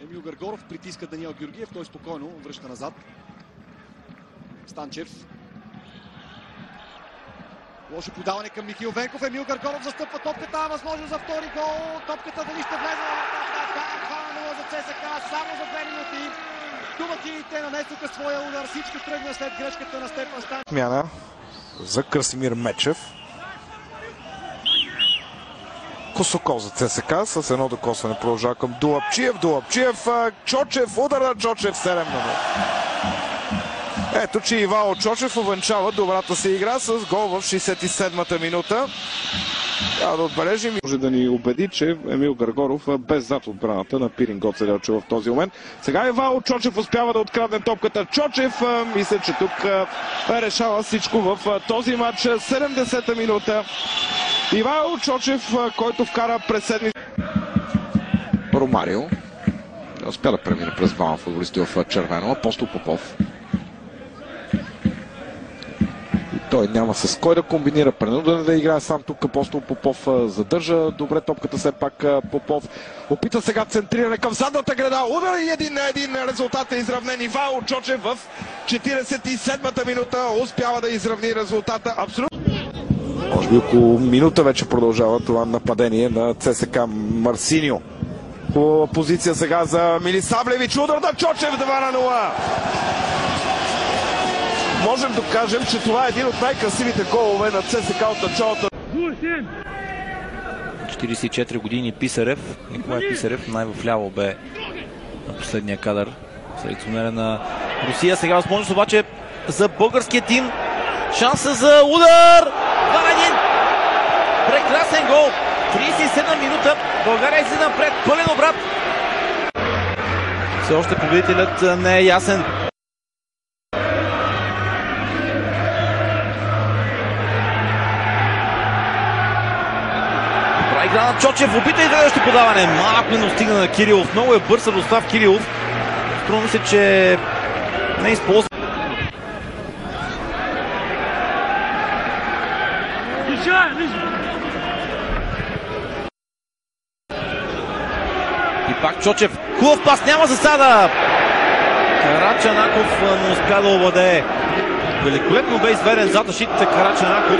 Емил Гаргоров притиска Даниел Георгиев, той спокойно връща назад. Станчев. Лошо подаване към Михаил Венков. Емил Гаргоров застъпва топката, възможност за втори гол. Топката дали ще влезе в 2-0 за ЦСКА, само за 2 минути. Домакините нанесоха своя удар, всичко тръгна след грешката на Стефан Станчев. Смяна за Красимир Мечев. Косокол за ЦСКА с едно докосване продължава към Долапчиев. Чочев, удар на Чочев, 7-0. Ето, че Ивайло Чочев увенчава добрата си игра с гол в 67-та минута. Трябва да отбележим. Може да ни убеди, че Емил Гаргоров без зад отбраната на Пирин Гоцелелче в този момент. Сега Ивайло Чочев успява да открадне топката. Чочев, мисля, че тук решава всичко в този матч. 70-та минута. Ивайло Чочев, който вкара през седми. Ромарио успя да премине през двама футболисти в червено. Апостол Попов. Той няма с кой да комбинира, принуден да играе сам тук. Апостол Попов задържа добре топката, все пак Попов опита сега центриране към задната града. Удар и 1-1, резултат е изравнен. Ивайло Чочев в 47-та минута успява да изравни резултата. Абсолютно. Може би около минута вече продължава това нападение на ЦСКА. Марсиньо. Хубава позиция сега за Милисавлевич. Удар на Чочев, 2-0. Можем да кажем, че това е един от най-красивите голове на ЦСКА от началото. 44 години Писарев. Николай Писарев най-вляво бе на последния кадър. Селекционер на Русия. Сега възможност обаче за българския тим. Шанса за удар! 2-1! Прекрасен гол! 37 минута. България излиза напред. Пълен обрат. Все още победителят не е ясен. Игра на Чочев, опита и следващо подаване. Малко не достигна на Кирилов. Много е бърз Радослав Кирилов. Струва ми се, че не използва. И пак Чочев. Хубав пас, няма засада. Карачанаков не успя да овладее. Великолепно бе изведен зад защитата Карачанаков.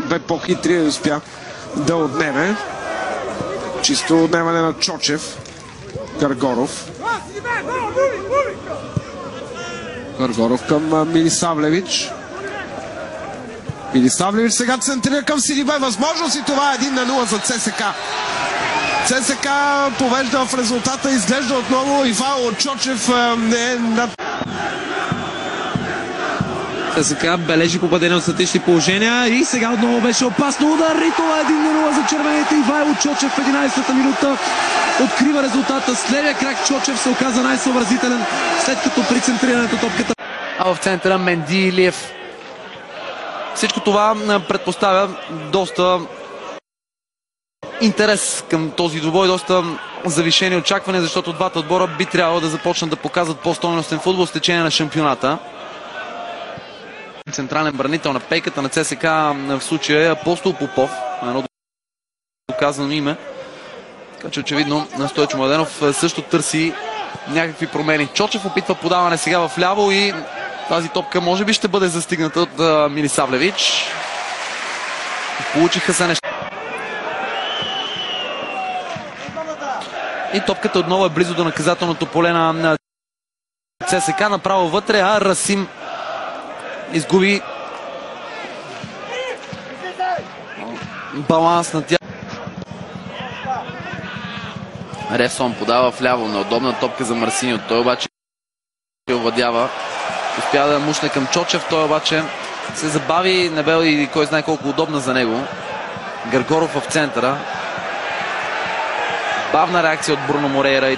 Бе по-хитрия и успя да отнеме. Чисто отнемане на Чочев. Гаргоров. Гаргоров към Милисавлевич. Милисавлевич сега центрира към Сидибай. Възможност и това е 1-0 за ЦСКА. ЦСКА повежда в резултата. Изглежда отново Ивайло Чочев не над... ЦСКА бележи попадение от статични положения и сега отново беше опасно удар и това е 1-0 за червените. Ивайло Чочев в 11-та минута открива резултата. С левия крак Чочев се оказа най-съобразителен, след като при центрирането топката. А в центъра Менди Илиев. Всичко това предпоставя доста интерес към този двубой, доста завишени очаквания, защото двата отбора би трябвало да започнат да показват по-стойностен футбол с течение на шампионата. Централен бранител на пейката на ЦСКА в случая е Апостол Попов, едно доказано име. Така че очевидно Стойчо Младенов също търси някакви промени. Чочев опитва подаване сега в ляво и тази топка може би ще бъде застигната от Милисавлевич. Получиха се неща. И топката отново е близо до наказателното поле на ЦСКА, направо вътре, а Расим изгуби баланс на тя. Ревсон подава вляво, неудобна топка за Марсиньо. Той обаче овладява. Успя да мушне към Чочев, той обаче се забави, не бе и кой знае колко удобна за него. Гаргоров в центъра. Бавна реакция от Бруно Морейра.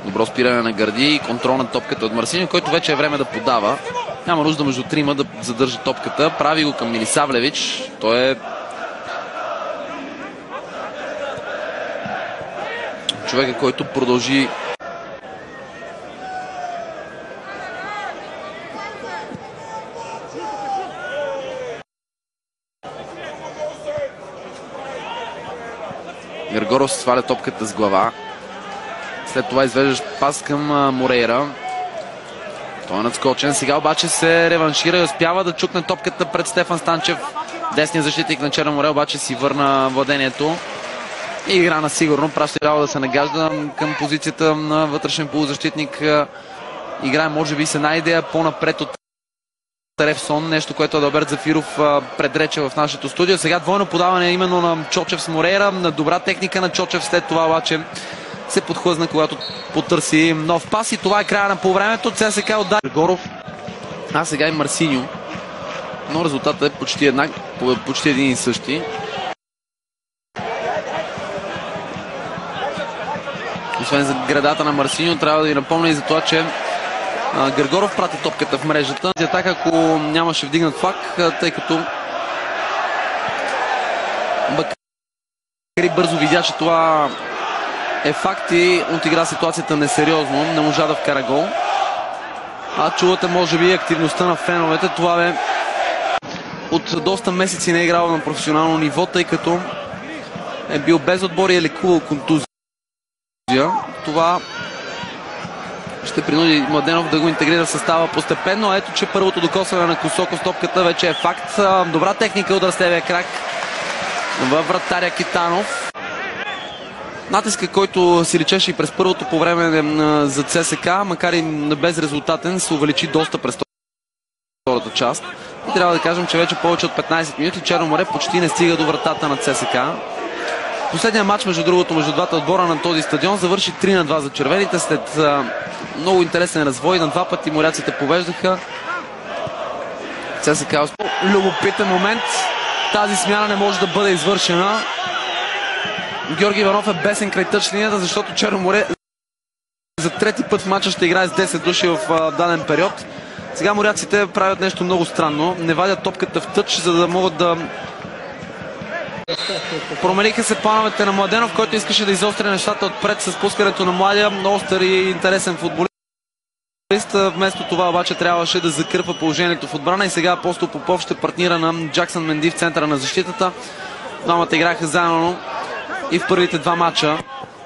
Добро спиране на Гърди и контрол на топката от Марсиньо, който вече е време да подава. Няма нужда между трима да задържа топката. Прави го към Милисавлевич. Той е човека, който продължи Гъргоров сваля топката с глава. След това извеждаш пас към Морейра. Той е надскочен. Сега обаче се реваншира и успява да чукне топката пред Стефан Станчев. Десният защитник на Черно море обаче си върна владението. И игра на сигурно. Праща трябва да се нагажда към позицията на вътрешен полузащитник. Играе може би с една идея по-напред от Ревсон. Нещо, което Адалберт Зафиров предрече в нашето студио. Сега двойно подаване именно на Чочев с Морейра. На добра техника на Чочев. След това обаче се подхлъзна, когато потърси нов пас. И това е края на полувремето. ЦСКА удари Гъргоров. А сега и Марсиньо. Но резултатът е почти един и същи. Освен за градата на Марсиньо, трябва да ви напомня и за това, че Гъргоров прати топката в мрежата. Атака, ако нямаше вдигнат флаг, тъй като Бакари бързо видя, че това е факт и отигра ситуацията несериозно. Не можа да вкара гол. А чувате, може би, активността на феновете. Това бе от доста месеци не е играл на професионално ниво, тъй като е бил без отбор и е лекувал контузия. Това ще принуди Младенов да го интегрира в състава постепенно. Ето, че първото докосване на Косоков с топката вече е факт. Добра техника, удар с левия крак във вратаря Китанов. Натиска, който си личеше и през първото по време за ЦСКА, макар и безрезултатен, се увеличи доста през втората част. И трябва да кажем, че вече повече от 15 минути Черно море почти не стига до вратата на ЦСКА. Последният матч, между другото, между двата отбора на този стадион завърши 3-2 за червените. След много интересен развой, на два пъти моряците повеждаха. ЦСКА любопитен момент. Тази смяна не може да бъде извършена. Георги Иванов е бесен край тъч линията, защото Черно море за трети път в матча ще играе с 10 души в даден период. Сега моряците правят нещо много странно. Не вадят топката в тъч, за да могат да... Промениха се плановете на Младенов, който искаше да изостри нещата отпред с пускането на младия, остър и интересен футболист. Вместо това обаче трябваше да закърпа положението в отбрана и сега Апостол Попов ще партнира на Джаксън Менди в центъра на защитата. Двамата играха заедно и в първите два матча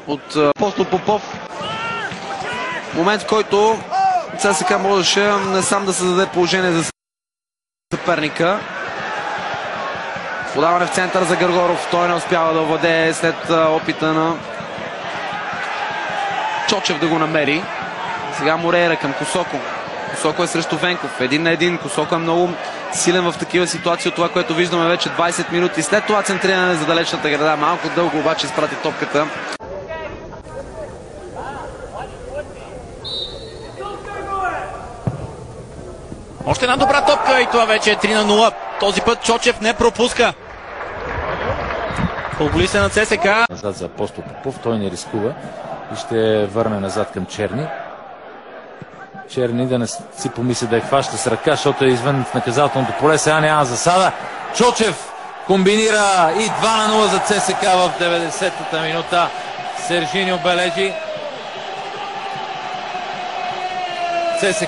от Апостол Попов. Момент, в който ЦСКА можеше не сам да създаде положение за съперника. Подаване в център за Гъргоров. Той не успява да овладее след опита на Чочев да го намери. Сега Морейра към Косоко. Косоко е срещу Венков. 1-1. Косоко е много силен в такива ситуации от това, което виждаме вече 20 минути. След това центриране за далечната града. Малко дълго обаче изпрати топката. Още една добра топка и това вече е 3-0. Този път Чочев не пропуска. Футболист на ЦСКА. Назад за Апостол Попов, той не рискува и ще върне назад към Черни. Черни да не си помисли да я хваща с ръка, защото е извън в наказателното поле. Сега няма засада. Чочев комбинира и 2-0 за ЦСКА в 90-та минута. Сержини обележи. ЦСКА